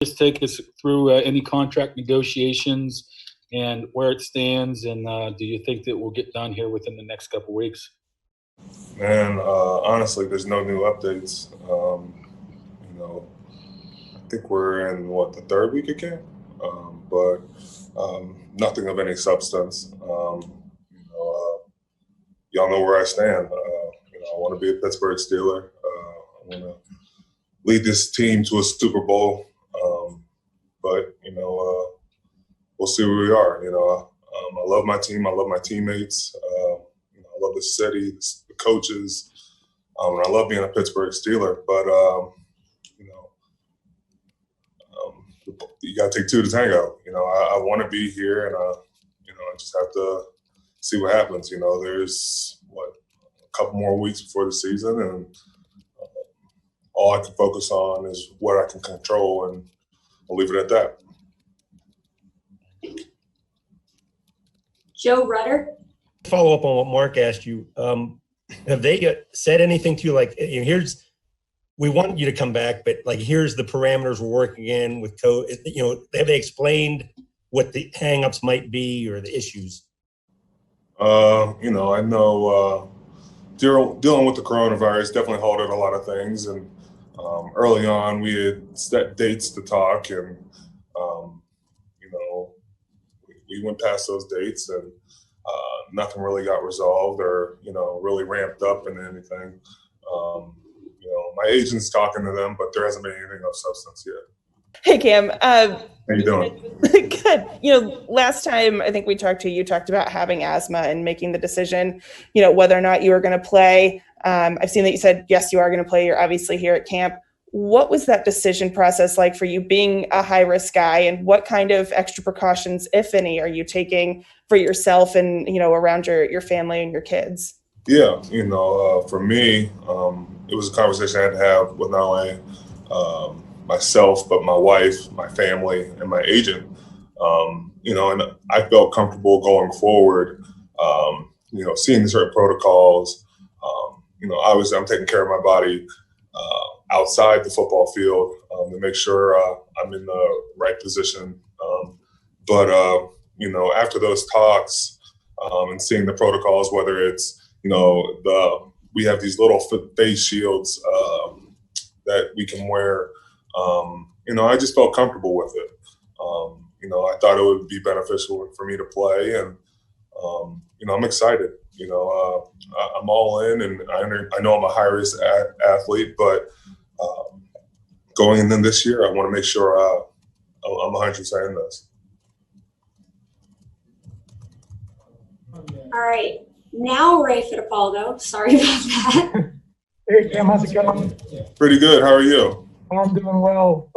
Just take us through any contract negotiations and where it stands, and do you think that we'll get done here within the next couple weeks? Man, honestly, there's no new updates. I think we're in the third week of camp, but nothing of any substance. Y'all know where I stand. I want to be a Pittsburgh Steeler. I want to lead this team to a Super Bowl. But we'll see where we are. I love my team. I love my teammates. I love the city, the coaches, and I love being a Pittsburgh Steeler. But you got to take two to tango. I want to be here, and I just have to see what happens. There's a couple more weeks before the season, and all I can focus on is what I can control, and I'll leave it at that. Joe Rudder. Follow up on what Mark asked you. Have they said anything to you like, we want you to come back, but here's the parameters we're working in with code? Have they explained what the hangups might be or the issues? I know dealing with the coronavirus definitely halted a lot of things, and early on we had set dates to talk, and we went past those dates, and nothing really got resolved or really ramped up into anything. My agent's talking to them, but there hasn't been anything of substance yet. Hey, Cam. How you doing? Good. Last time I think we talked to you, you talked about having asthma and making the decision, whether or not you were going to play. I've seen that you said, yes, you are going to play. You're obviously here at camp. What was that decision process like for you, being a high-risk guy, and what kind of extra precautions, if any, are you taking for yourself and, around your family and your kids? Yeah, for me, it was a conversation I had to have with not only myself, but my wife, my family, and my agent. And I felt comfortable going forward, seeing certain protocols. Obviously I'm taking care of my body outside the football field to make sure I'm in the right position. But after those talks and seeing the protocols, whether it's, we have these little face shields that we can wear, I just felt comfortable with it. I thought it would be beneficial for me to play, and, I'm excited. I'm all in, and I know I'm a high-risk athlete, but going in this year, I want to make sure I'm 100% in this. All right. Now Ray Fittipaldo. Sorry about that. Hey, Cam, how's it going? Pretty good. How are you? I'm doing well.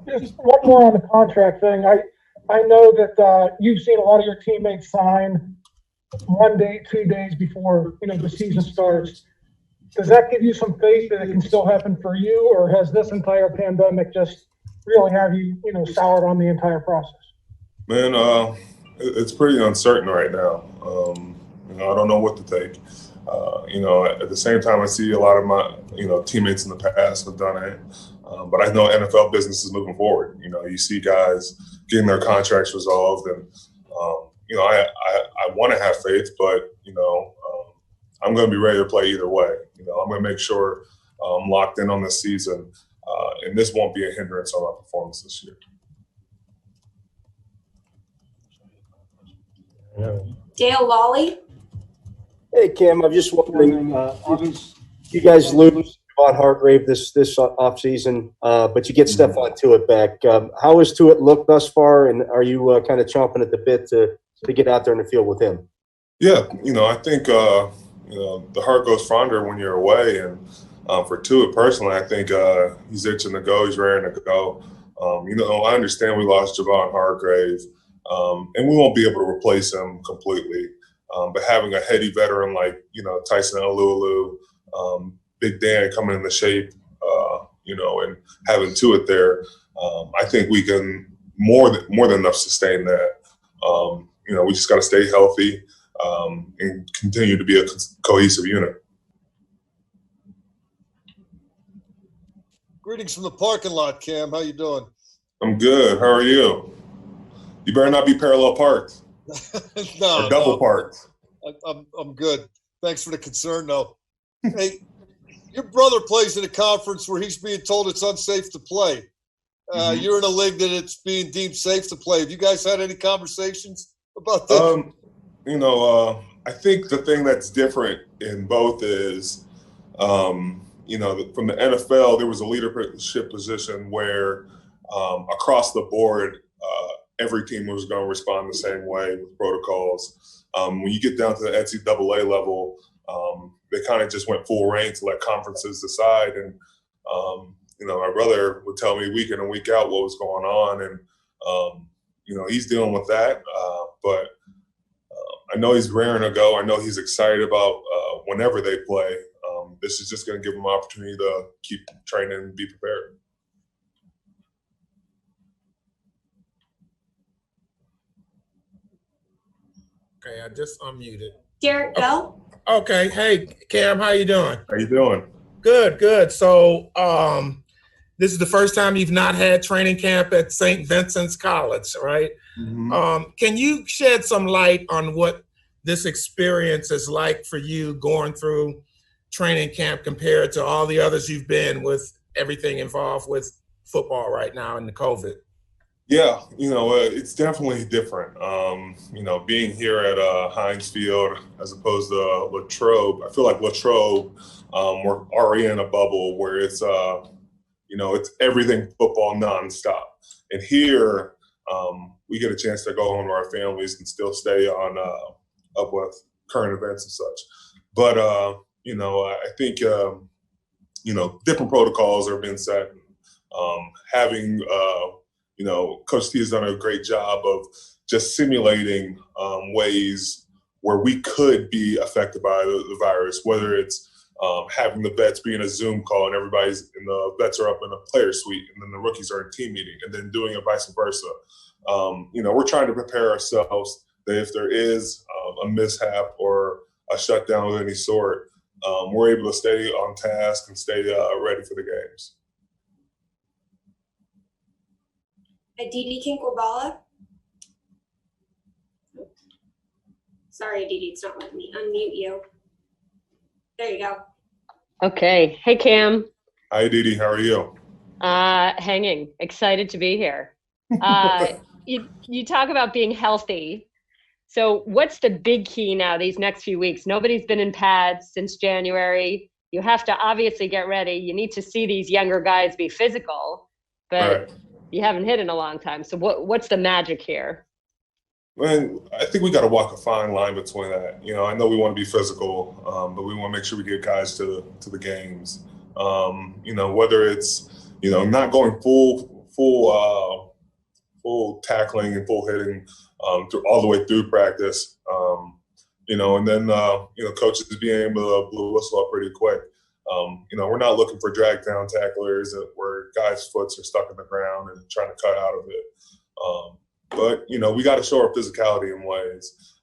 Just one more on the contract thing. I know that you've seen a lot of your teammates sign 1 day, 2 days before the season starts. Does that give you some faith that it can still happen for you, or has this entire pandemic just really have you soured on the entire process? Man, it's pretty uncertain right now. I don't know what to take. At the same time, I see a lot of my teammates in the past have done it, but I know NFL business is moving forward. You see guys getting their contracts resolved, and I want to have faith, but I'm going to be ready to play either way. I'm going to make sure I'm locked in on this season, and this won't be a hindrance on my performance this year. Dale Lawley. Hey, Cam, I'm just wondering, you guys lose Devon Hargrave this offseason, but you get Stephon Tuitt back. How has Tuitt looked thus far, and are you kind of chomping at the bit to get out there in the field with him? Yeah, I think the heart goes fonder when you're away, and for Tuitt personally, I think he's itching to go. He's raring to go. I understand we lost Devon Hargrave, and we won't be able to replace him completely. But having a heady veteran like, Tyson Alualu, Big Dan coming in the shape, and having Tuitt there, I think we can more than enough sustain that. We just got to stay healthy and continue to be a cohesive unit. Greetings from the parking lot, Cam. How you doing? I'm good. How are you? You better not be parallel parked No, or double parked. I'm good. Thanks for the concern, though. Hey, your brother plays in a conference where he's being told it's unsafe to play. You're in a league that it's being deemed safe to play. Have you guys had any conversations about this? I think the thing that's different in both is, from the NFL, there was a leadership position where across the board, every team was going to respond the same way with protocols. When you get down to the NCAA level, they kind of just went full reign to let conferences decide. And, my brother would tell me week in and week out what was going on. And, he's dealing with that. But I know he's raring to go. I know he's excited about whenever they play. This is just going to give him an opportunity to keep training and be prepared. Okay, I just unmuted. Derek, go. Okay, hey Cam, how you doing? How you doing? Good. So, this is the first time you've not had training camp at St. Vincent's College, right? Mm-hmm. Can you shed some light on what this experience is like for you going through training camp compared to all the others you've been with, everything involved with football right now in the COVID? Yeah, it's definitely different. Being here at Heinz Field as opposed to Latrobe, I feel like Latrobe, we're already in a bubble where it's, it's everything football nonstop. And here, we get a chance to go home to our families and still stay on up with current events and such. But, I think, different protocols are being set. Having Coach T has done a great job of just simulating ways where we could be affected by the virus, whether it's having the vets be in a Zoom call and the vets are up in a player suite and then the rookies are in team meeting, and then doing it vice versa. We're trying to prepare ourselves that if there is a mishap or a shutdown of any sort, we're able to stay on task and stay ready for the games. Aditi Kinkwabala. Sorry, Aditi, it's not letting me unmute you. There you go. Okay. Hey, Cam. Hi, Aditi. How are you? Hanging. Excited to be here. You talk about being healthy. So what's the big key now these next few weeks? Nobody's been in pads since January. You have to obviously get ready. You need to see these younger guys be physical, but Right. You haven't hit in a long time. So what's the magic here? Man, I think we got to walk a fine line between that. I know we want to be physical, but we want to make sure we get guys to the games. Whether it's not going full tackling and full hitting all the way through practice, and then coaches being able to blow whistle up pretty quick. We're not looking for drag down tacklers where guys' foots are stuck in the ground and trying to cut out of it. But we got to show our physicality in ways.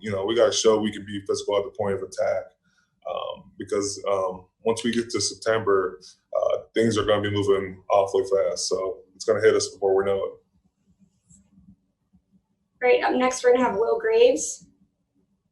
We got to show we can be physical at the point of attack. Because once we get to September, things are going to be moving awfully fast. So it's going to hit us before we know it. Great. Up next, we're going to have Will Graves.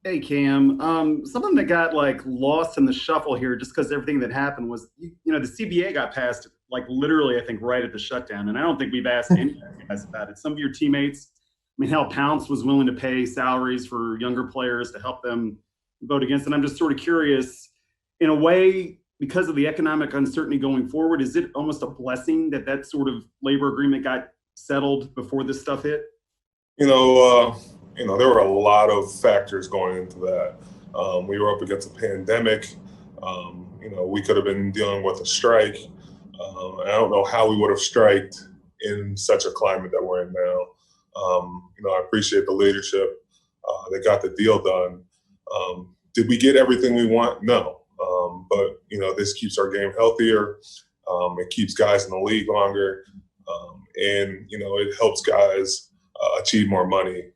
Hey, Cam. Something that got lost in the shuffle here just because everything that happened was, the CBA got passed literally, I think, right at the shutdown. And I don't think we've asked any guys about it. Some of your teammates, hell, Pounce was willing to pay salaries for younger players to help them vote against. And I'm just sort of curious, in a way, because of the economic uncertainty going forward, is it almost a blessing that sort of labor agreement got settled before this stuff hit? There were a lot of factors going into that. We were up against a pandemic. We could have been dealing with a strike. I don't know how we would have striked in such a climate that we're in now. I appreciate the leadership. They got the deal done. Did we get everything we want? No. But this keeps our game healthier. It keeps guys in the league longer. And it helps guys achieve more money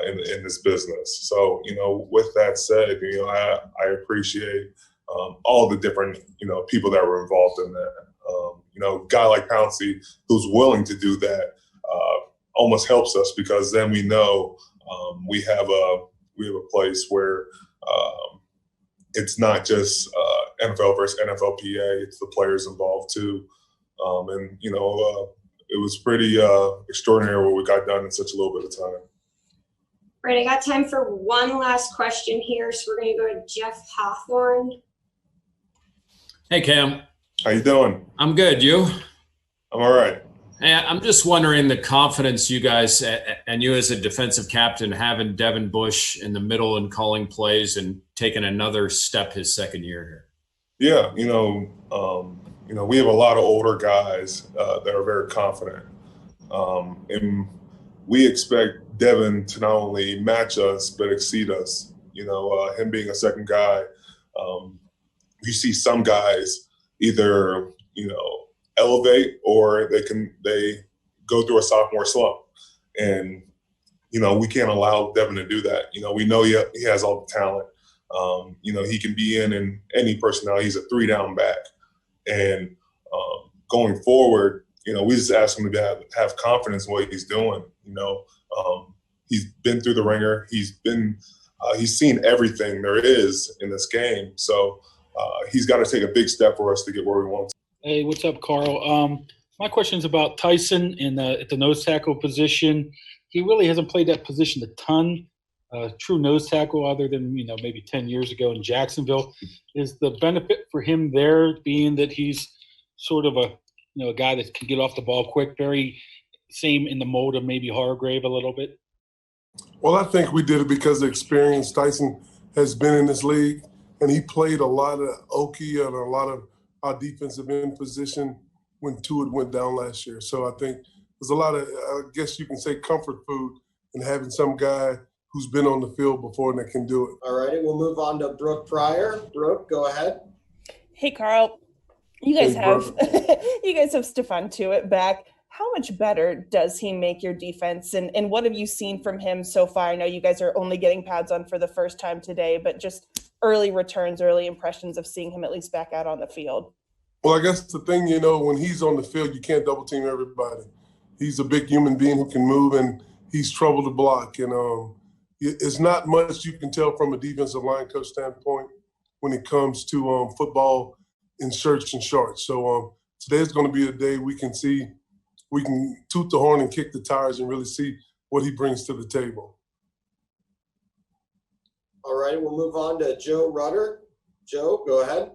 in this business. So, with that said, I appreciate all the different, people that were involved in that. guy like Pouncey who's willing to do that almost helps us, because then we know we have a place where it's not just NFL versus NFLPA, it's the players involved too. It was pretty extraordinary what we got done in such a little bit of time. Right, I got time for one last question here, so we're going to go to Jeff Hawthorne. Hey, Cam. How you doing? I'm good. You? I'm all right. Hey, I'm just wondering the confidence you guys and you as a defensive captain having Devin Bush in the middle and calling plays and taking another step his second year here. Yeah, we have a lot of older guys that are very confident, and we expect Devin to not only match us but exceed us. Him being a second guy, you see some guys either elevate or they go through a sophomore slump, and we can't allow Devin to do that. We know he has all the talent. He can be in any personnel. He's a 3-down back, and going forward, we just ask him to have confidence in what he's doing. He's been through the ringer. He's seen everything there is in this game. So he's got to take a big step for us to get where we want to. Hey, what's up, Karl? My question is about Tyson at the nose tackle position. He really hasn't played that position a ton. True nose tackle, other than maybe 10 years ago in Jacksonville. Is the benefit for him there being that he's sort of a guy that can get off the ball quick, very same in the mold of maybe Hargrave a little bit? Well, I think we did it because of experience. Tyson has been in this league, and he played a lot of Okie and a lot of our defensive end position when Tuitt went down last year. So I think there's a lot of, I guess you can say, comfort food in having some guy who's been on the field before and that can do it. All righty, we'll move on to Brooke Pryor. Brooke, go ahead. Hey, Karl. You guys have Stephon Tuitt back. How much better does he make your defense? And what have you seen from him so far? I know you guys are only getting pads on for the first time today, but just early returns, early impressions of seeing him at least back out on the field. Well, I guess the thing, when he's on the field, you can't double team everybody. He's a big human being who can move, and he's trouble to block. And it's not much you can tell from a defensive line coach standpoint when it comes to football in shirts and shorts. So today's going to be a day we can toot the horn and kick the tires and really see what he brings to the table. All right, we'll move on to Joe Rudder. Joe, go ahead.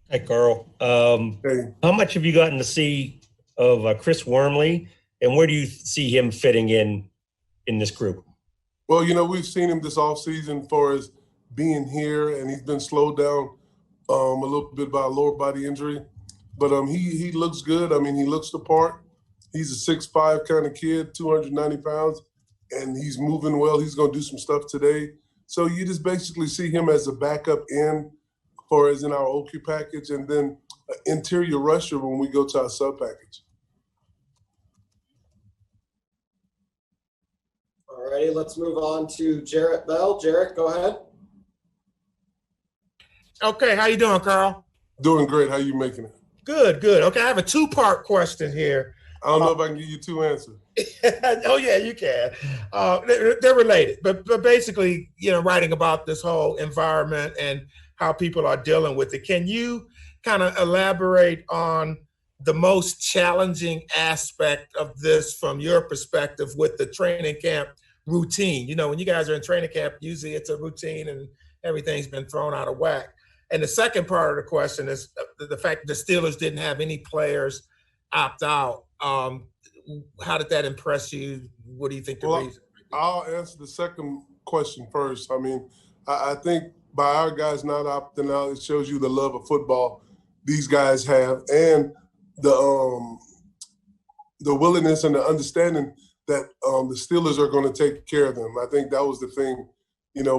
Hi, Karl. Hey. How much have you gotten to see of Chris Wormley, and where do you see him fitting in this group? Well, we've seen him this offseason for his being here, and he's been slowed down a little bit by a lower body injury. But he looks good. I mean, he looks the part. He's a 6'5" kind of kid, 290 pounds, and he's moving well. He's going to do some stuff today. So you just basically see him as a backup in for as in our OQ package, and then an interior rusher when we go to our sub package. All righty, let's move on to Jarrett Bell. Jarrett, go ahead. Okay, how you doing, Karl? Doing great. How you making it? Good. Okay, I have a two-part question here. I don't know if I can give you two answers. Oh, yeah, you can. They're related, but basically, writing about this whole environment and how people are dealing with it. Can you kind of elaborate on the most challenging aspect of this from your perspective with the training camp routine? When you guys are in training camp, usually it's a routine and everything's been thrown out of whack. And the second part of the question is the fact that the Steelers didn't have any players opt out. How did that impress you? What do you think the reason? I'll answer the second question first. I mean, I think by our guys not opting out, it shows you the love of football these guys have, and the willingness and the understanding that the Steelers are going to take care of them. I think that was the thing,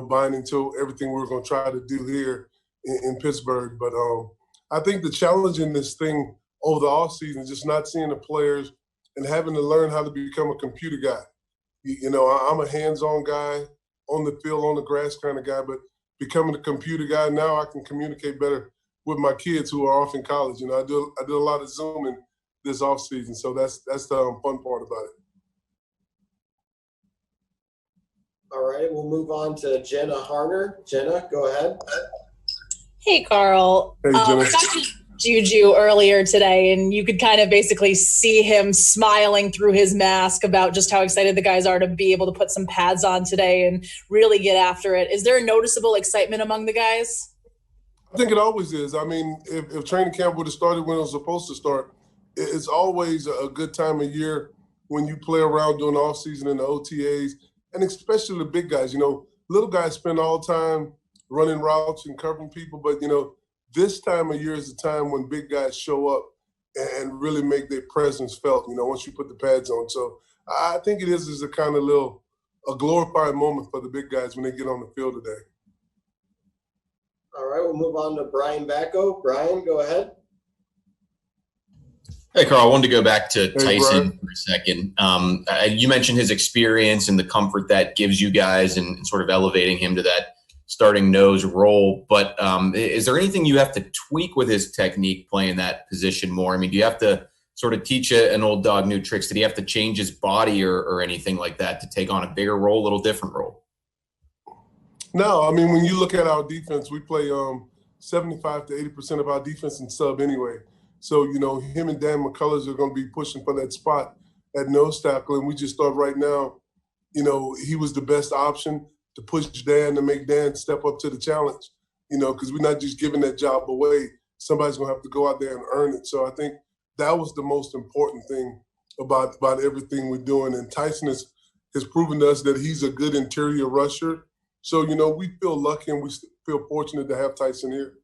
binding to everything we're going to try to do here in Pittsburgh. But I think the challenge in this thing over the offseason is just not seeing the players and having to learn how to become a computer guy. I'm a hands-on guy, on the field, on the grass kind of guy, but becoming a computer guy, now I can communicate better with my kids who are off in college. You know, I did a lot of Zooming this off season, so that's the fun part about it. All right, we'll move on to Jenna Harner. Jenna, go ahead. Hey, Karl. Hey, Jenna. I talked to Juju earlier today, and you could kind of basically see him smiling through his mask about just how excited the guys are to be able to put some pads on today and really get after it. Is there a noticeable excitement among the guys? I think it always is. I mean, if training camp would have started when it was supposed to start, it's always a good time of year when you play around during the offseason and the OTAs, and especially the big guys. You know, little guys spend all the time running routes and covering people, but, you know, this time of year is the time when big guys show up and really make their presence felt, you know, once you put the pads on. So I think it is a kind of a glorified moment for the big guys when they get on the field today. All right, we'll move on to Brian Bacco. Brian, go ahead. Hey, Karl, I wanted to go back to Tyson Brian. for a second. You mentioned his experience and the comfort that gives you guys and sort of elevating him to that starting nose role. But is there anything you have to tweak with his technique playing that position more? I mean, do you have to sort of teach an old dog new tricks? Did he have to change his body or anything like that to take on a bigger role, a little different role? No, I mean, when you look at our defense, we play 75 to 80% of our defense in sub anyway. So, you know, him and Dan McCullers are going to be pushing for that spot at nose tackle. And we just thought right now, you know, he was the best option to push Dan, to make Dan step up to the challenge, you know, because we're not just giving that job away. Somebody's going to have to go out there and earn it. So I think that was the most important thing about everything we're doing. And Tyson has proven to us that he's a good interior rusher. So, you know, we feel lucky and we feel fortunate to have Tyson here.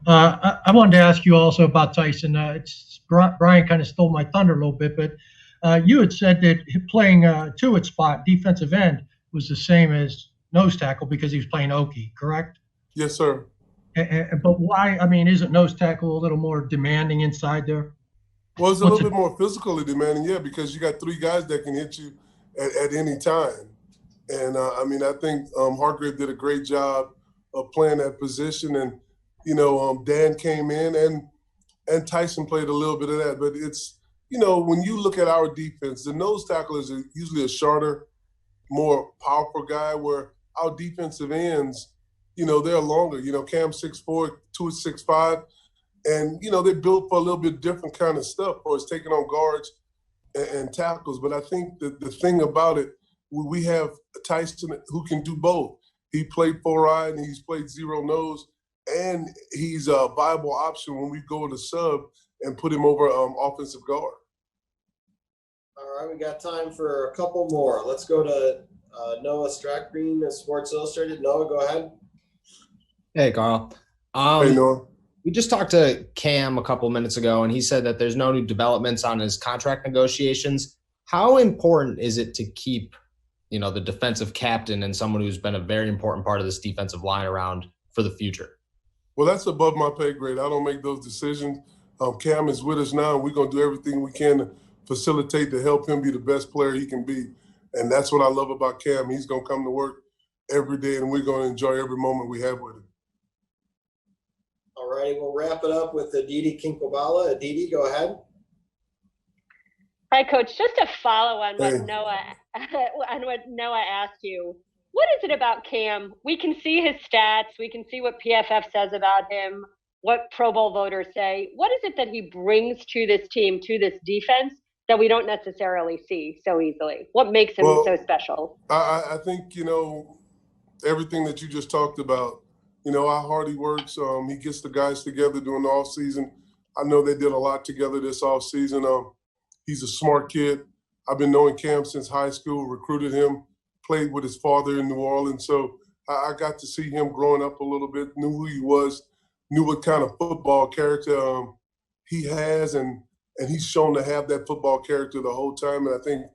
I wanted to ask you also about Tyson. Brian kind of stole my thunder a little bit, but you had said that playing Tuitt's spot, defensive end, was the same as nose tackle because he was playing Okie, correct? Yes, sir. But why? I mean, isn't nose tackle a little more demanding inside there? Well, it's a little bit more physically demanding, yeah, because you got three guys that can hit you at any time. And, I mean, I think Hargrave did a great job of playing that position. And, you know, Dan came in and Tyson played a little bit of that. But it's, you know, when you look at our defense, the nose tackle is usually a shorter, more powerful guy, where our defensive ends, you know, they're longer. You know, Cam's 6'4", Tuitt's 6'5", and, you know, they're built for a little bit different kind of stuff, or it's taking on guards and tackles. But I think that the thing about it, we have Tyson who can do both. He played 4-eye and he's played zero nose, and he's a viable option when we go to sub and put him over offensive guard. All right, we got time for a couple more. Let's go to Noah Strackgreen of Sports Illustrated. Noah, go ahead. Hey, Karl. Hey, Noah. We just talked to Cam a couple minutes ago, and he said that there's no new developments on his contract negotiations. How important is it to keep, you know, the defensive captain and someone who's been a very important part of this defensive line around for the future? Well, that's above my pay grade. I don't make those decisions. Cam is with us now, and we're going to do everything we can to facilitate to help him be the best player he can be. And that's what I love about Cam. He's going to come to work every day, and we're going to enjoy every moment we have with him. All righty, we'll wrap it up with Aditi Kinkobala. Aditi, go ahead. Hi, Coach. Just to follow on what Noah asked you, what is it about Cam? We can see his stats. We can see what PFF says about him, what Pro Bowl voters say. What is it that he brings to this team, to this defense, that we don't necessarily see so easily? What makes him so special? I think, you know, everything that you just talked about, you know, how hard he works. He gets the guys together during the offseason. I know they did a lot together this offseason. He's a smart kid. I've been knowing Cam since high school, recruited him, played with his father in New Orleans. So I got to see him growing up a little bit, knew who he was, knew what kind of football character he has, and he's shown to have that football character the whole time. And I think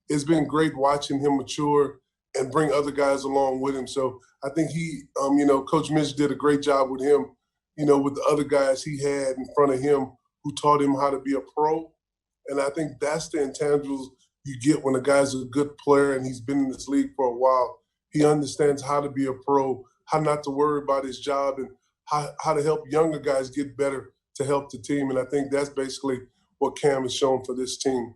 it's been great watching him mature and bring other guys along with him. So I think he, you know, Coach Mitch did a great job with him, you know, with the other guys he had in front of him who taught him how to be a pro. And I think that's the intangibles you get when a guy's a good player and he's been in this league for a while. He understands how to be a pro, how not to worry about his job, and how to help younger guys get better to help the team. And I think that's basically what Cam has shown for this team.